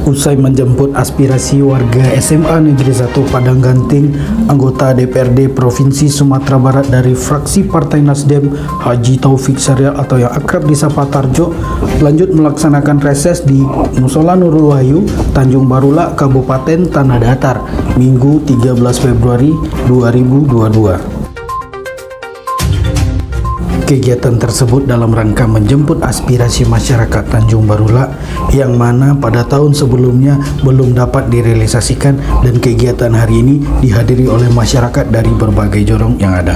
Usai menjemput aspirasi warga SMA Negeri 1 Padang Ganting, anggota DPRD Provinsi Sumatera Barat dari fraksi Partai Nasdem, Haji Taufik Syariah atau yang akrab disapa Tarjo, lanjut melaksanakan reses di Musola Nurul Wahyu, Tanjung Barula, Kabupaten Tanah Datar, Minggu 13 Februari 2022. Kegiatan tersebut dalam rangka menjemput aspirasi masyarakat Tanjung Barula yang mana pada tahun sebelumnya belum dapat direalisasikan, dan kegiatan hari ini dihadiri oleh masyarakat dari berbagai jorong yang ada.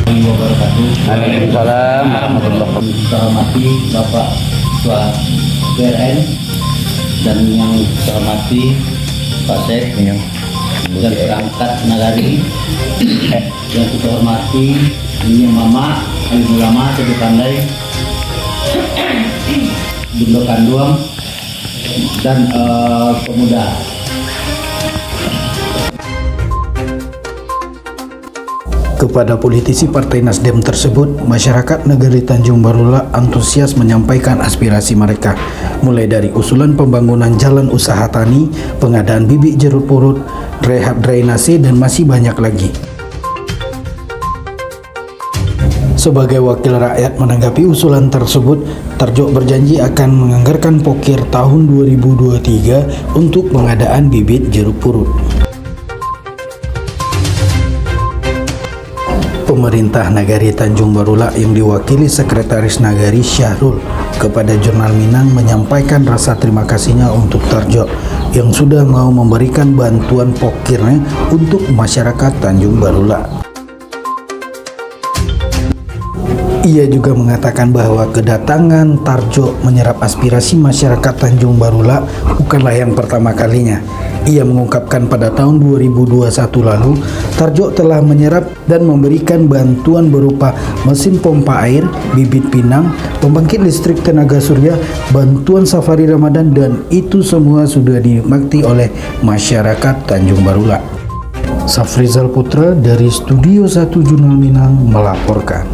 Waalaikumsalam warahmatullahi wabarakatuh. Saya hormati Bapak Ketua BRN dan yang saya hormati Pak Sek dan perangkat nagari, yang kita hormati ini Mama, Alim Ulama, Teguh Pandai, Bunda Kanduang, dan pemuda. Kepada politisi Partai Nasdem tersebut, masyarakat negeri Tanjung Barula antusias menyampaikan aspirasi mereka, mulai dari usulan pembangunan jalan usaha tani, pengadaan bibit jeruk purut, rehab drainase, dan masih banyak lagi. Sebagai wakil rakyat menanggapi usulan tersebut, Tarjo berjanji akan menganggarkan pokir tahun 2023 untuk pengadaan bibit jeruk purut. Pemerintah Nagari Tanjung Barula yang diwakili Sekretaris Nagari Syahrul kepada Jurnal Minang menyampaikan rasa terima kasihnya untuk Tarjo yang sudah mau memberikan bantuan pokirnya untuk masyarakat Tanjung Barula. Ia juga mengatakan bahwa kedatangan Tarjo menyerap aspirasi masyarakat Tanjung Barula bukanlah yang pertama kalinya. Ia mengungkapkan pada tahun 2021 lalu, Tarjo telah menyerap dan memberikan bantuan berupa mesin pompa air, bibit pinang, pembangkit listrik tenaga surya, bantuan safari Ramadan, dan itu semua sudah dinikmati oleh masyarakat Tanjung Barula. Safrizal Putra dari Studio 1 Jurnal Minang melaporkan.